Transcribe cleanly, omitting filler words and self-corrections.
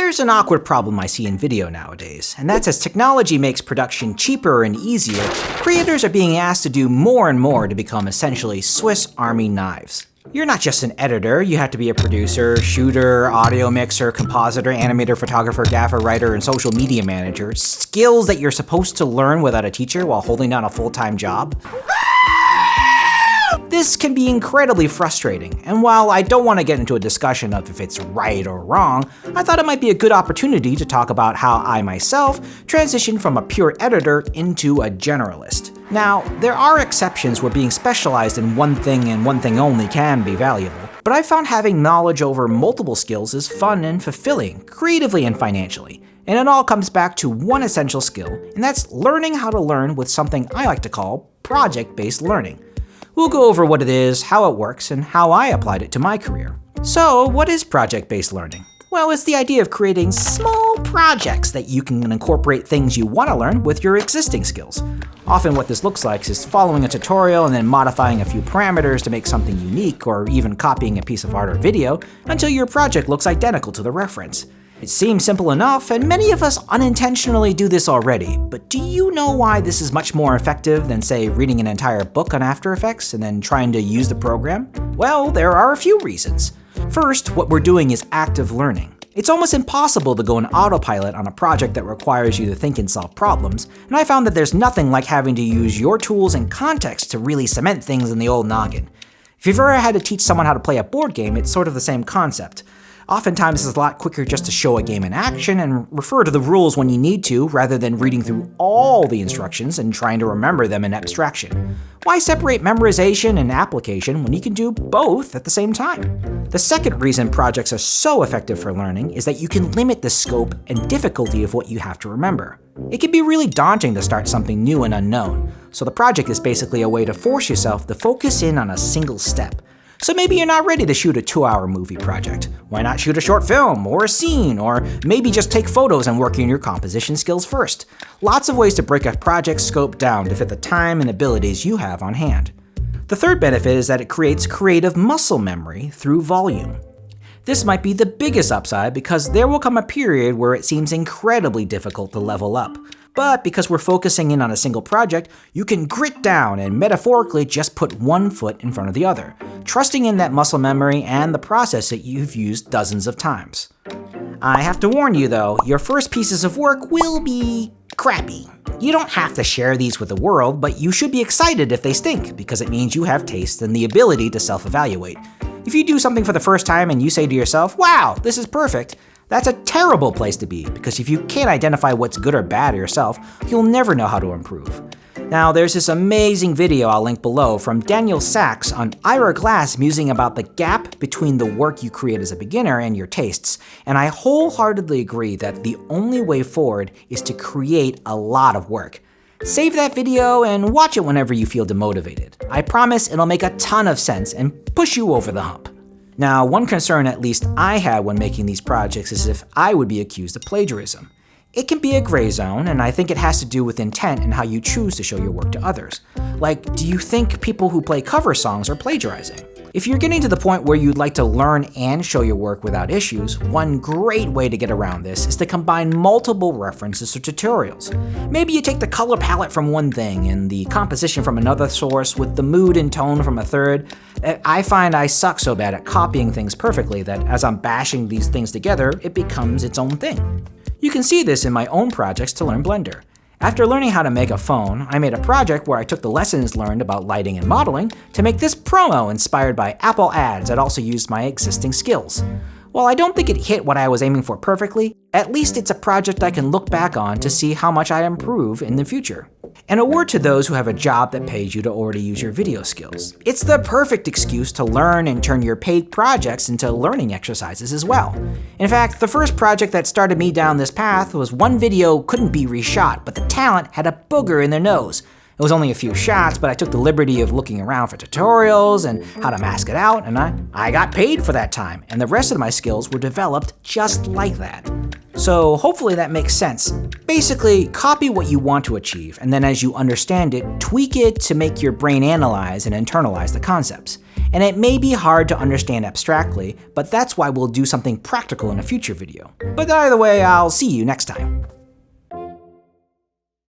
There's an awkward problem I see in video nowadays, and that's as technology makes production cheaper and easier, creators are being asked to do more and more to become essentially Swiss Army knives. You're not just an editor, you have to be a producer, shooter, audio mixer, compositor, animator, photographer, gaffer, writer, and social media manager. Skills that you're supposed to learn without a teacher while holding down a full-time job. This can be incredibly frustrating, and while I don't want to get into a discussion of if it's right or wrong, I thought it might be a good opportunity to talk about how I myself transitioned from a pure editor into a generalist. Now, there are exceptions where being specialized in one thing and one thing only can be valuable, but I found having knowledge over multiple skills is fun and fulfilling, creatively and financially. And it all comes back to one essential skill, and that's learning how to learn with something I like to call project-based learning. We'll go over what it is, how it works, and how I applied it to my career. So, what is project-based learning? Well, it's the idea of creating small projects that you can incorporate things you want to learn with your existing skills. Often what this looks like is following a tutorial and then modifying a few parameters to make something unique, or even copying a piece of art or video until your project looks identical to the reference. It seems simple enough, and many of us unintentionally do this already, but do you know why this is much more effective than, say, reading an entire book on After Effects and then trying to use the program? Well, there are a few reasons. First, what we're doing is active learning. It's almost impossible to go on autopilot on a project that requires you to think and solve problems, and I found that there's nothing like having to use your tools and context to really cement things in the old noggin. If you've ever had to teach someone how to play a board game, it's sort of the same concept. Oftentimes it's a lot quicker just to show a game in action and refer to the rules when you need to, rather than reading through all the instructions and trying to remember them in abstraction. Why separate memorization and application when you can do both at the same time? The second reason projects are so effective for learning is that you can limit the scope and difficulty of what you have to remember. It can be really daunting to start something new and unknown, so the project is basically a way to force yourself to focus in on a single step. So maybe you're not ready to shoot a 2-hour movie project. Why not shoot a short film, or a scene, or maybe just take photos and work on your composition skills first? Lots of ways to break a project scope down to fit the time and abilities you have on hand. The third benefit is that it creates creative muscle memory through volume. This might be the biggest upside because there will come a period where it seems incredibly difficult to level up. But because we're focusing in on a single project, you can grit down and metaphorically just put one foot in front of the other, trusting in that muscle memory and the process that you've used dozens of times. I have to warn you though, your first pieces of work will be crappy. You don't have to share these with the world, but you should be excited if they stink, because it means you have taste and the ability to self-evaluate. If you do something for the first time and you say to yourself, "Wow, this is perfect," that's a terrible place to be, because if you can't identify what's good or bad yourself, you'll never know how to improve. Now, there's this amazing video I'll link below from Daniel Sachs on Ira Glass musing about the gap between the work you create as a beginner and your tastes, and I wholeheartedly agree that the only way forward is to create a lot of work. Save that video and watch it whenever you feel demotivated. I promise it'll make a ton of sense and push you over the hump. Now, one concern at least I had when making these projects is if I would be accused of plagiarism. It can be a gray zone, and I think it has to do with intent and how you choose to show your work to others. Like, do you think people who play cover songs are plagiarizing? If you're getting to the point where you'd like to learn and show your work without issues, one great way to get around this is to combine multiple references or tutorials. Maybe you take the color palette from one thing and the composition from another source with the mood and tone from a third. I find I suck so bad at copying things perfectly that as I'm bashing these things together, it becomes its own thing. You can see this in my own projects to learn Blender. After learning how to make a phone, I made a project where I took the lessons learned about lighting and modeling to make this promo inspired by Apple ads that also used my existing skills. While I don't think it hit what I was aiming for perfectly, at least it's a project I can look back on to see how much I improve in the future. And a word to those who have a job that pays you to already use your video skills. It's the perfect excuse to learn and turn your paid projects into learning exercises as well. In fact, the first project that started me down this path was one video couldn't be reshot, but the talent had a booger in their nose. It was only a few shots, but I took the liberty of looking around for tutorials and how to mask it out, and I got paid for that time, and the rest of my skills were developed just like that. So hopefully that makes sense. Basically, copy what you want to achieve, and then as you understand it, tweak it to make your brain analyze and internalize the concepts. and it may be hard to understand abstractly, but that's why we'll do something practical in a future video. But either way, I'll see you next time.